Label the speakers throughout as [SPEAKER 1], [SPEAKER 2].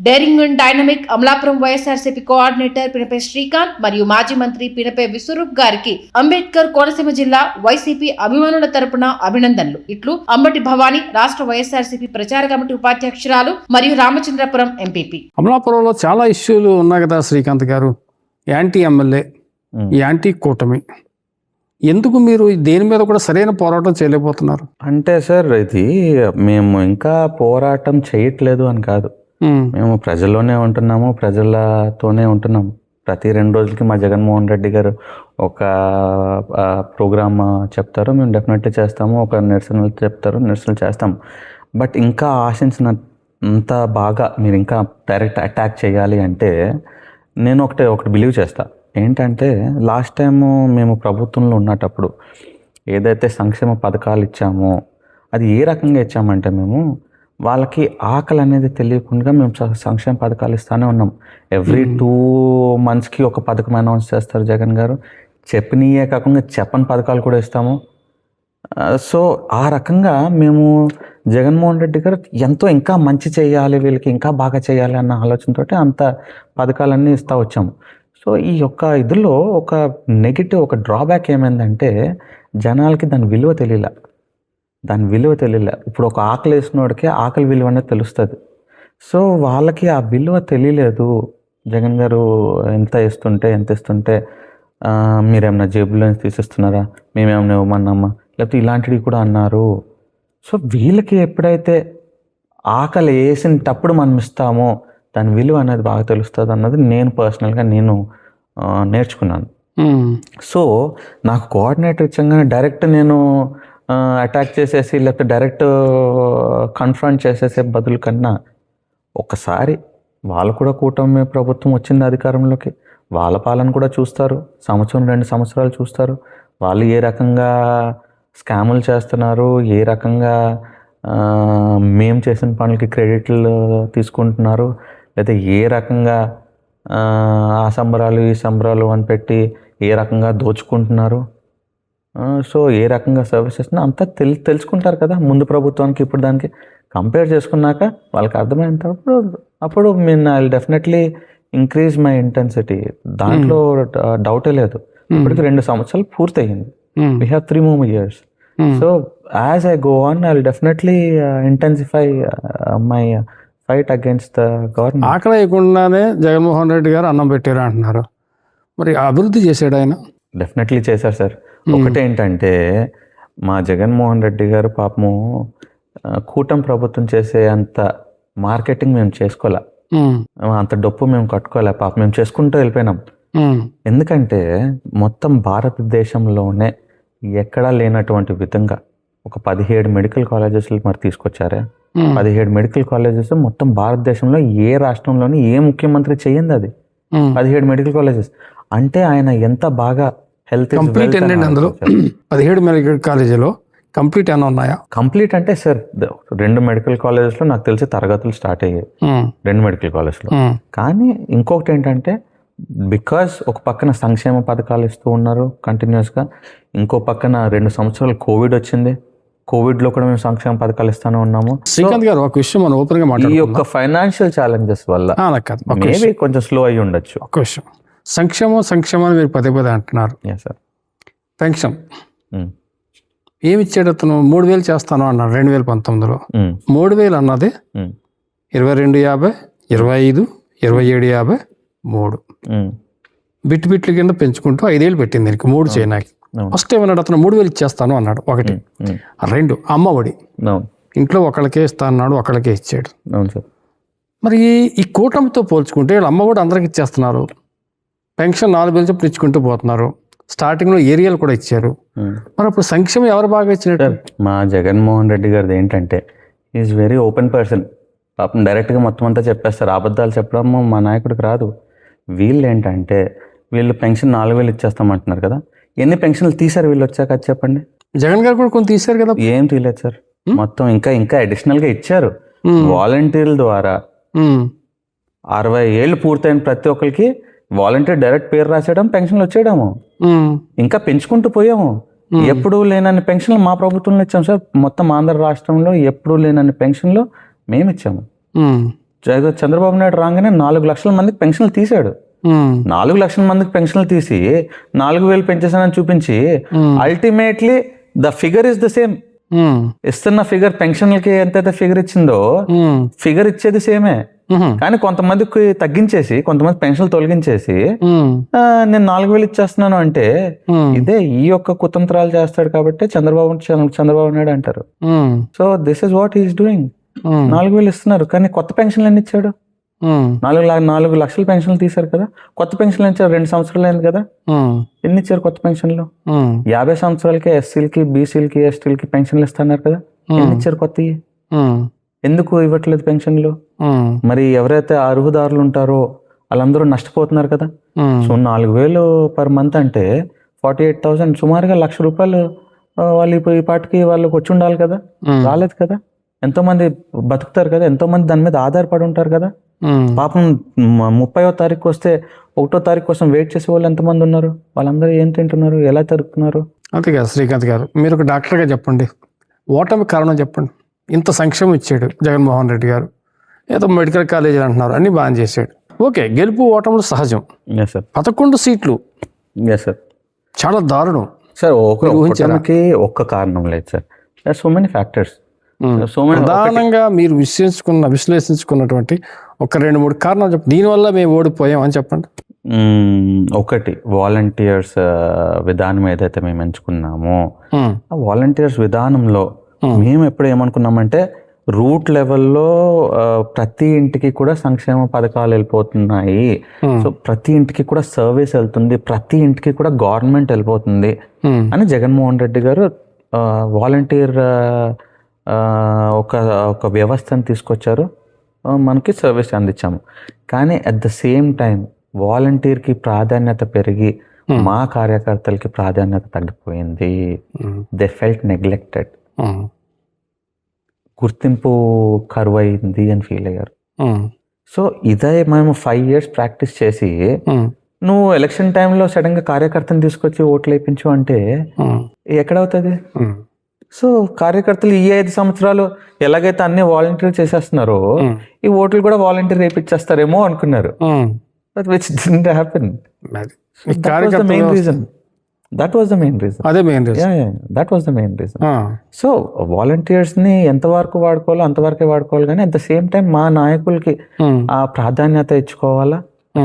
[SPEAKER 1] Daring and dynamic Amalapuram YSRCP coordinator Pinape Srikanth మరియు మాజీ మంత్రి పినపే విశ్వరూప్ గారికి అంబేద్కర్ కోనసీమ జిల్లా వైసీపీ అభిమానుల తరపున అభినందనలు. ఇట్లు అంబటి భవానీ, రాష్ట్ర వైఎస్ఆర్సీపీ ప్రచార కమిటీ ఉపాధ్యక్షురాలు మరియు రామచంద్రపురం ఎంపీపీ.
[SPEAKER 2] అమలాపురంలో చాలా ఇష్యూలు ఉన్నాయి కదా శ్రీకాంత్ గారు, యాంటీ ఎమ్మెల్యే, యాంటీ కూటమి, ఎందుకు మీరు దేని మీద కూడా సరైన పోరాటం చేయలేకపోతున్నారు?
[SPEAKER 3] అంటే సార్, ఇది మేము ఇంకా పోరాటం చేయట్లేదు అని కాదు, మేము ప్రజల్లోనే ఉంటున్నాము, ప్రజలతోనే ఉంటున్నాము. ప్రతి 2 రోజులకి మా జగన్మోహన్ రెడ్డి గారు ఒక ప్రోగ్రామ్ చెప్తారు, మేము డెఫినెట్లీ చేస్తాము. ఒక నిరసనలు చెప్తారు, నిరసనలు చేస్తాము. బట్ ఇంకా ఆశించినంత బాగా మీరు ఇంకా డైరెక్ట్ అటాక్ చేయాలి అంటే నేను ఒకటి బిలీవ్ చేస్తా. ఏంటంటే, లాస్ట్ టైము మేము ప్రభుత్వంలో ఉన్నప్పుడు ఏదైతే సంక్షేమ పథకాలు ఇచ్చామో అది ఏ రకంగా ఇచ్చామంటే, మేము వాళ్ళకి ఆకలి అనేది తెలియకుండా మేము సంక్షేమ పథకాలు ఇస్తూనే ఉన్నాం. ఎవ్రీ 2 monthsకి ఒక పథకం అనౌన్స్ చేస్తారు జగన్ గారు. చెప్పినయే కాకుండా చెప్పని పథకాలు కూడా ఇస్తాము. సో ఆ రకంగా మేము జగన్మోహన్ రెడ్డి గారు ఎంతో ఇంకా మంచి చేయాలి, వీళ్ళకి ఇంకా బాగా చేయాలి అన్న ఆలోచనతో అంత పథకాలన్నీ ఇస్తూ వచ్చాము. సో ఈ యొక్క ఇదిలో ఒక నెగిటివ్, ఒక డ్రాబ్యాక్ ఏమైందంటే, జనాలకి దాని విలువ తెలియలే. ఇప్పుడు ఒక ఆకలి వేసినోడికి ఆకలి విలువ అనేది తెలుస్తుంది. సో వాళ్ళకి ఆ విలువ తెలియలేదు. జగన్ గారు ఎంత ఇస్తుంటే మీరేమన్నా జేబులో తీసిస్తున్నారా, మేమేమన్నా ఇవ్వమన్నామా, లేకపోతే ఇలాంటివి కూడా అన్నారు. సో వీళ్ళకి ఎప్పుడైతే ఆకలి వేసినప్పుడు మనం ఇస్తామో దాని విలువ అనేది బాగా తెలుస్తుంది అన్నది నేను పర్సనల్గా నేర్చుకున్నాను. సో నాకు కోఆర్డినేటర్ ఇచ్చంగానే డైరెక్ట్ నేను అటాక్ చేసేసి లేకపోతే డైరెక్ట్ కన్ఫ్రంట్ చేసేసే బదులు కన్నా ఒకసారి వాళ్ళు కూడా కూటమి ప్రభుత్వం వచ్చింది అధికారంలోకి, వాళ్ళ పాలన కూడా చూస్తారు, 1-2 సంవత్సరాలు చూస్తారు. వాళ్ళు ఏ రకంగా స్కాములు చేస్తున్నారు, ఏ రకంగా మేము చేసిన పనులకి క్రెడిట్లు తీసుకుంటున్నారు, లేదా ఏ రకంగా ఆ సంబరాలు ఈ సంబరాలు అని పెట్టి ఏ రకంగా దోచుకుంటున్నారు, సో ఏ రకంగా సర్వీస్ చేస్తున్నా అంతా తెలుసుకుంటారు కదా. ముందు ప్రభుత్వానికి ఇప్పుడు దానికి కంపేర్ చేసుకున్నాక వాళ్ళకి అర్థమైనప్పుడు అప్పుడు I definitely increase my intensity. దాంట్లో డౌటే లేదు. ఇప్పటికి 2 సంవత్సరాలు పూర్తయింది. We have 3 more years. So as I go on I will definitely intensify my fight against the government.
[SPEAKER 2] ఆకలి వేయకుండానే జగన్మోహన్ రెడ్డి గారు అన్నం పెట్టారు అంటున్నారు. మరి అభివృద్ధి చేశాడు ఆయన?
[SPEAKER 3] డెఫినెట్లీ చేశారు సార్. ఒకటేంటంటే, మా జగన్మోహన్ రెడ్డి గారు పాపము కూటమి ప్రభుత్వం చేసే అంత మార్కెటింగ్ మేము చేసుకోలే, అంత డప్పు మేము కట్టుకోలే. పాపం మేము చేసుకుంటూ వెళ్ళిపోయినాం. ఎందుకంటే మొత్తం భారతదేశంలోనే ఎక్కడా లేనటువంటి విధంగా ఒక 17 మెడికల్ కాలేజెస్లు మరి తీసుకొచ్చారే. 17 మెడికల్ కాలేజెస్ మొత్తం భారతదేశంలో ఏ రాష్ట్రంలోని ఏ ముఖ్యమంత్రి చేయండి అది. 17 మెడికల్ కాలేజెస్ అంటే ఆయన ఎంత బాగా హెల్త్
[SPEAKER 2] కంప్లీట్. అందులో 17 మెడికల్ కాలేజీలో కంప్లీట్ ఏమైనా ఉన్నాయా?
[SPEAKER 3] కంప్లీట్ అంటే సార్, 2 మెడికల్ కాలేజెస్లో నాకు తెలిసి తరగతులు స్టార్ట్ అయ్యాయి, 2 మెడికల్ కాలేజ్లో. కానీ ఇంకొకటి ఏంటంటే, బికాస్ ఒక పక్కన సంక్షేమ పథకాలు ఇస్తూ ఉన్నారు కంటిన్యూస్గా, ఇంకో పక్కన 2 సంవత్సరాలు కోవిడ్ వచ్చింది. కోవిడ్లో కూడా మేము సంక్షేమ పథకాలు ఇస్తానే ఉన్నాము.
[SPEAKER 2] శ్రీకాంత్ గారు, ఒక విషయం మనం ఓపెన్గా మాట్లాడుకుందాం.
[SPEAKER 3] ఈ యొక్క ఫైనాన్షియల్ ఛాలెంజెస్ వల్ల మేబీ కొంచెం స్లో అయ్యి ఉండొచ్చు.
[SPEAKER 2] ఒక విషయం, సంక్షేమం మీరు పదే అంటున్నారు. పెన్షన్ ఏమి ఇచ్చాడు అతను? 3,000 చేస్తాను అన్నాడు 2019లో. 3,000 అన్నది 22,50, 25, 27,50, 3 బిట్లు కింద పెంచుకుంటూ 5 ఏళ్ళు పెట్టింది దీనికి 3 చేయడానికి. ఫస్ట్ ఏమన్నాడు అతను? 3,000 ఇచ్చేస్తాను అన్నాడు. 1. 2 అమ్మఒడి ఇంట్లో ఒకళ్ళకే ఇస్తా అన్నాడు, ఒకళ్ళకే ఇచ్చాడు. మరి ఈ కూటమితో పోల్చుకుంటే వీళ్ళు అమ్మఒడి అందరికి ఇచ్చేస్తున్నారు, పెన్షన్ 4,000 చొప్పున ఇచ్చుకుంటూ పోతున్నారు, స్టార్టింగ్లో ఏరియాలు కూడా ఇచ్చారు. మరి అప్పుడు సంక్షేమం ఎవరు బాగా ఇచ్చినట్టు?
[SPEAKER 3] మా జగన్మోహన్ రెడ్డి గారిది ఏంటంటే, ఈజ్ వెరీ ఓపెన్ పర్సన్. పాపం డైరెక్ట్గా మొత్తం అంతా చెప్పేస్తారు. అబద్ధాలు చెప్పడం మా నాయకుడికి రాదు. వీళ్ళు ఏంటంటే, వీళ్ళు పెన్షన్ 4,000 ఇచ్చేస్తామంటున్నారు కదా. ఎన్ని పెన్షన్లు తీశారు వీళ్ళు వచ్చాక అది చెప్పండి.
[SPEAKER 2] జగన్ గారు కూడా కొన్ని తీశారు కదా.
[SPEAKER 3] ఏం తీయలేదు సార్, మొత్తం ఇంకా అడిషనల్గా ఇచ్చారు. వాలంటీర్ల ద్వారా 60 ఏళ్ళు పూర్తయిన ప్రతి ఒక్కరికి వాలంటీర్ డైరెక్ట్ పేరు రాసేయడం, పెన్షన్లు వచ్చేయడము, ఇంకా పెంచుకుంటూ పోయాము. ఎప్పుడు లేనన్ని పెన్షన్లు మా ప్రభుత్వంలో ఇచ్చాము సార్. మొత్తం ఆంధ్ర రాష్ట్రంలో ఎప్పుడు లేనన్ని పెన్షన్లు మేము ఇచ్చాము. చంద్రబాబు నాయుడు రాగానే 4 లక్షల మందికి పెన్షన్లు తీశాడు. 4 లక్షల మందికి పెన్షన్లు తీసి 4,000 పెంచేసానని చూపించి ultimately the figure is the same. ఇస్తున్న ఫిగర్ పెన్షన్లకి ఎంతైతే ఫిగర్ ఇచ్చిందో ఫిగర్ ఇచ్చేది సేమే. కానీ కొంతమందికి తగ్గించేసి కొంతమంది పెన్షన్లు తొలగించేసి నేను 4,000 ఇచ్చేస్తున్నాను అంటే ఇదే ఈ యొక్క కుతంత్రాలు చేస్తాడు కాబట్టి చంద్రబాబు నాయుడు అంటారు. So this is what is doing. 4,000 ఇస్తున్నారు కానీ కొత్త పెన్షన్లు ఎన్ని ఇచ్చాడు? 4 లక్షల పెన్షన్లు తీశారు కదా, కొత్త పెన్షన్లు ఇచ్చారు. 2 సంవత్సరాలు అయింది కదా, ఎన్ని ఇచ్చారు కొత్త పెన్షన్లు? 50 సంవత్సరాలకి ఎస్సీలకి, బీసీలకి, ఎస్టీలకి పెన్షన్లు ఇస్తున్నారు కదా, ఎన్ని ఇచ్చారు కొత్తవి? ఎందుకు ఇవ్వట్లేదు పెన్షన్లు? మరి ఎవరైతే అర్హుదారులు ఉంటారో వాళ్ళందరూ నష్టపోతున్నారు కదా. సో 4,000 పర్ మంత్ అంటే 48,000, సుమారుగా ₹1,00,000 వాళ్ళు ఈ పాటికి వాళ్ళకి వచ్చి ఉండాలి కదా, రాలేదు కదా. ఎంతో మంది బతుకుతారు కదా, ఎంతో మంది దాని మీద ఆధారపడి ఉంటారు కదా. పాపం 30వ తారీఖు వస్తే 1వ తారీఖు కోసం వెయిట్ చేసే వాళ్ళు ఎంతమంది ఉన్నారు? వాళ్ళందరూ ఏం తింటున్నారు, ఎలా తరుపుతున్నారు?
[SPEAKER 2] అంతే కదా శ్రీకాంత్ గారు, మీరు ఒక డాక్టర్గా చెప్పండి, ఓటమి కారణం చెప్పండి. ఇంత సంక్షేమం ఇచ్చాడు జగన్మోహన్ రెడ్డి గారు, ఏదో మెడికల్ కాలేజీలు అంటున్నారు, అన్ని బాగా చేశాడు. ఓకే, గెలుపు ఓటములు సహజం. 11 సీట్లు చాలా దారుణం
[SPEAKER 3] సార్. ఓటమికి ఒక్క కారణం లేదు సార్, సో మెనీ ఫ్యాక్టర్స్.
[SPEAKER 2] ప్రధానంగా మీరు విశ్లేషించుకున్నటువంటి ఒక 2-3 కారణాలు చెప్పండి, దీనివల్ల మేము ఓడిపోయాం అని చెప్పండి.
[SPEAKER 3] ఒకటి, వాలంటీర్స్ విధానం ఏదైతే మేము ఎంచుకున్నామో ఆ వాలంటీర్స్ విధానంలో మేము ఎప్పుడు ఏమనుకున్నామంటే రూట్ లెవెల్లో ప్రతి ఇంటికి కూడా సంక్షేమ పథకాలు వెళ్ళిపోతున్నాయి, సో ప్రతి ఇంటికి కూడా సర్వీస్ వెళ్తుంది, ప్రతి ఇంటికి కూడా గవర్నమెంట్ వెళ్ళిపోతుంది అని జగన్మోహన్ రెడ్డి గారు వాలంటీర్ ఒక వ్యవస్థను తీసుకొచ్చారు, మనకి సర్వీస్ అందించాము. కానీ అట్ ద సేమ్ టైం వాలంటీర్కి ప్రాధాన్యత పెరిగి మా కార్యకర్తలకి ప్రాధాన్యత తగ్గిపోయింది. దే ఫెల్ట్ నెగ్లెక్టెడ్, గుర్తింపు కరువు అయింది అని ఫీల్ అయ్యారు. సో ఇదే మేము 5 years ప్రాక్టీస్ చేసి నువ్వు ఎలక్షన్ టైంలో సడన్గా కార్యకర్తను తీసుకొచ్చి ఓట్లు వేయించు అంటే ఎక్కడవుతుంది? సో కార్యకర్తలు ఈ 5 సంవత్సరాలు ఎలాగైతే అన్ని వాలంటీర్ చేసేస్తున్నారో ఈ ఓట్లు కూడా వాలంటీర్ వేయించేస్తారేమో అనుకున్నారు. Which didn't happen. That was the main reason. That was the main reason. So volunteers ని ఎంతవరకు వాడుకోవాలో అంతవరకే వాడుకోవాలి, కానీ అట్ ద సేమ్ టైం మా నాయకులకి ఆ ప్రాధాన్యత ఇచ్చుకోవాలా,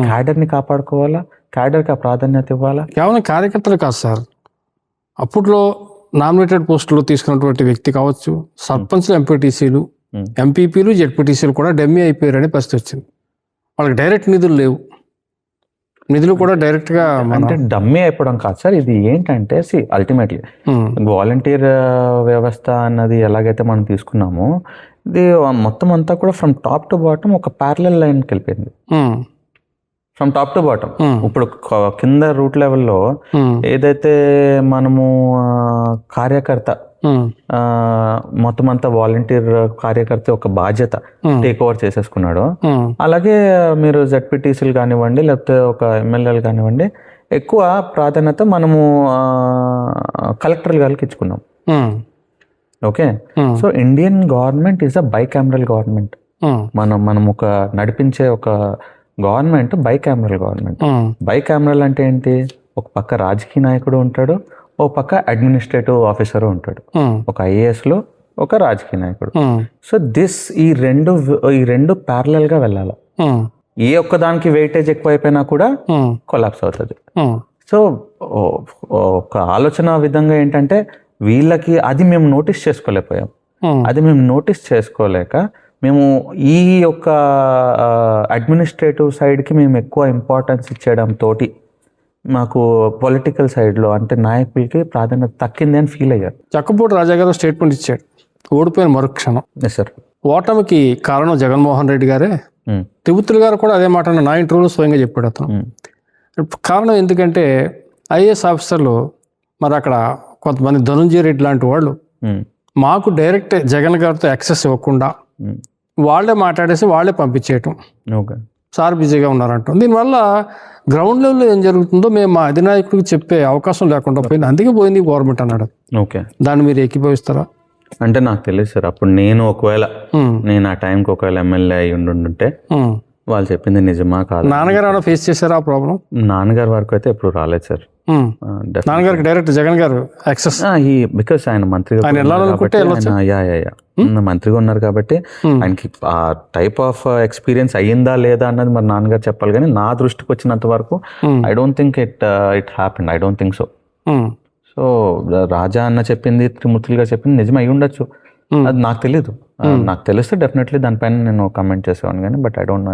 [SPEAKER 3] క్యాడర్ ని కాపాడుకోవాలా, క్యాడర్ కి ఆ ప్రాధాన్యత ఇవ్వాలా.
[SPEAKER 2] కేవలం కార్యకర్తలు కాదు సార్, అప్పట్లో నామినేటెడ్ పోస్టులు తీసుకున్నటువంటి వ్యక్తి కావచ్చు, సర్పంచ్లు, ఎంపీటీసీలు, ఎంపీపీలు, జెడ్పీటీసీలు కూడా డమ్మీ అయిపోయారనే పరిస్థితి వచ్చింది. వాళ్ళకి డైరెక్ట్ నిధులు లేవు, నిధులు కూడా డైరెక్ట్ గా
[SPEAKER 3] అంటే డమ్మీ అయిపోవడం కాదు సార్. ఇది ఏంటంటే అల్టిమేట్లీ వాలంటీర్ వ్యవస్థ అన్నది ఎలాగైతే మనం తీసుకున్నామో ఇది మొత్తం అంతా కూడా ఫ్రమ్ టాప్ టు బాటమ్ ఒక ప్యారలల్ లైన్కి వెళ్ళిపోయింది. From top to bottom. ఇప్పుడు కింద రూట్ లెవెల్లో ఏదైతే మనము కార్యకర్త మొత్తం అంతా వాలంటీర్ కార్యకర్త ఒక బాధ్యత టేక్ ఓవర్ చేసేసుకున్నాడు, అలాగే మీరు జెడ్పీటీసీలు కానివ్వండి లేకపోతే ఒక ఎమ్మెల్యేలు కానివ్వండి ఎక్కువ ప్రాధాన్యత మనము కలెక్టర్ గారికి ఇచ్చుకున్నాం. Okay, so Indian government is a bicameral government. మనం ఒక నడిపించే ఒక గవర్నమెంట్ బైకామరల్ గవర్నమెంట్. బైకామరల్ అంటే ఏంటి? ఒక పక్క రాజకీయ నాయకుడు ఉంటాడు, ఓ పక్క అడ్మినిస్ట్రేటివ్ ఆఫీసర్ ఉంటాడు, ఒక ఐఏఎస్ లో ఒక రాజకీయ నాయకుడు. సో ఈ రెండు ప్యారలల్ గా వెళ్ళాలి. ఏ ఒక్క దానికి వెయిటేజ్ ఎక్కువ అయిపోయినా కూడా కొలాప్స్ అవుతుంది. సో ఒక ఆలోచన విధంగా ఏంటంటే వీళ్ళకి అది మేము నోటీస్ చేసుకోలేకపోయాం. అది మేము నోటీస్ చేసుకోలేక మేము ఈ యొక్క అడ్మినిస్ట్రేటివ్ సైడ్కి మేము ఎక్కువ ఇంపార్టెన్స్ ఇచ్చేయడం తోటి మాకు పొలిటికల్ సైడ్లో అంటే నాయకులకి ప్రాధాన్యత తక్కింది అని ఫీల్ అయ్యారు.
[SPEAKER 2] చక్కపూడి రాజా గారు స్టేట్మెంట్ ఇచ్చాడు ఓడిపోయిన మరుక్షణం.
[SPEAKER 3] సార్,
[SPEAKER 2] ఓటమికి కారణం జగన్మోహన్ రెడ్డి గారే. తిరుపతి గారు కూడా అదే మాట నా ఇంటర్వ్యూలో స్వయంగా చెప్పాడు అతను. కారణం ఎందుకంటే ఐఏఎస్ ఆఫీసర్లు మరి అక్కడ కొంతమంది ధనుంజయ రెడ్డి లాంటి వాళ్ళు మాకు డైరెక్ట్ జగన్ గారితో యాక్సెస్ ఇవ్వకుండా వాళ్ళే మాట్లాడేసి వాళ్ళే పంపించేయటం, సార్ బిజీగా ఉన్నారంటాం. దీనివల్ల గ్రౌండ్ లెవెల్లో ఏం జరుగుతుందో మేము మా అధినాయకుడికి చెప్పే అవకాశం లేకుండా పోయింది, అందుకే పోయింది గవర్నమెంట్ అన్నాడు.
[SPEAKER 3] ఓకే,
[SPEAKER 2] దాన్ని మీరు ఏకీభవిస్తారా?
[SPEAKER 3] అంటే నాకు తెలియదు సార్, అప్పుడు నేను ఒకవేళ నేను ఆ టైంకి ఒకవేళ ఎమ్మెల్యే అయి ఉండుంటే వాళ్ళు చెప్పింది నిజమా కాదు.
[SPEAKER 2] నాన్నగారు ఏమైనా ఫేస్ చేశారా ఆ ప్రాబ్లం?
[SPEAKER 3] నాన్నగారి వరకు అయితే ఎప్పుడు రాలేదు సార్.
[SPEAKER 2] నాన్నగారికి డైరెక్ట్ జగన్ గారు యాక్సెస్,
[SPEAKER 3] బికాస్ ఆయన మంత్రిగా
[SPEAKER 2] ఆయన వెళ్ళాలనుకుంటే వెళ్ళొచ్చు.
[SPEAKER 3] మంత్రిగా ఉన్నారు కాబట్టి ఆయనకి ఆ టైప్ ఆఫ్ ఎక్స్పీరియన్స్ అయ్యిందా లేదా అన్నది మరి నాన్నగారు చెప్పాలి. కానీ నా దృష్టికి వచ్చినంత వరకు I don't think it happened. I don't think so. So Raja అన్న చెప్పింది, త్రిమూర్తులు గారు చెప్పింది నిజం అయి ఉండొచ్చు, అది నాకు తెలీదు. నాకు తెలిస్తే డెఫినెట్లీ దానిపైన నేను కమెంట్ చేసేవాడిని కానీ, బట్ ఐ డోంట్ నో.